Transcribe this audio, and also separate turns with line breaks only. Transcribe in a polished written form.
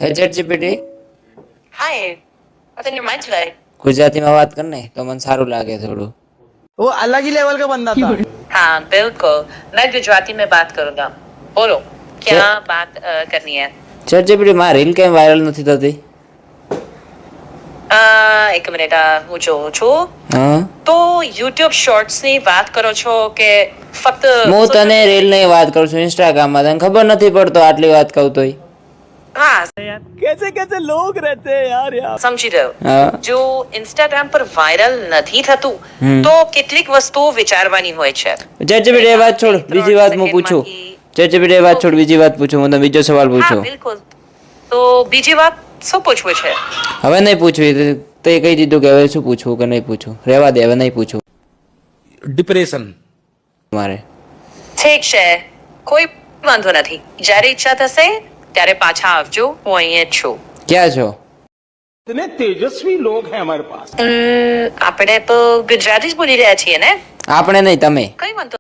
હે chat GPT
Hi, what's in your mind today?
ગુજરાતીમાં વાત કર ને તો મને સારું લાગે થોડું.
वो अलग ही लेवल का बंदा था।
हाँ बिल्कुल, मैं गुजराती में बात करूंगा। बोलो क्या बात करनी है?
ચેટ જીપીટી માં રીલ કેમ વાયરલ નથી થતી?
એક મિનિટ હું જોઉં છું.
હા
તો YouTube શોર્ટ્સ ની વાત કરો છો કે ફક્ત
હું તને રીલ ની વાત કરું છું ઇન્સ્ટાગ્રામ માં, તને ખબર નથી પડતો આટલી વાત કહું તોય?
હા
कैसे कैसे लोग रहते हैं यार यार।
સમજી ગયો.
હા
જો ઇન્સ્ટાગ્રામ પર વાયરલ નથી થતું તો કેટલીક વસ્તુઓ વિચારવાની હોય છે.
ચેટ જીપીટી એ વાત છોડ, બીજી વાત હું પૂછું. ચેટ જીપીટી એ વાત છોડ, બીજી વાત પૂછું. હું તને બીજો સવાલ
હા
પૂછું.
બિલકુલ. તો બીજી વાત શું પૂછવું છે?
હવે નહીં પૂછવી, તે કહી દીધું કે હવે શું પૂછવું કે નહીં પૂછવું. રહેવા દે, હવે નહીં પૂછવું
डिप्रेशन
મારે.
ઠીક છે, કોઈ વાંધો નથી. જ્યારે ઈચ્છા થશે ત્યારે પાછા આવજો, હું અહીંયા જ છું.
ક્યાં છો?
इतने तेजस्वी लोग हैं हमारे पास।
આપણે તો ગુજરાતી જ બોલી રહ્યા છીએ ને?
આપણે નહીં, તમે.
કઈ વાંધો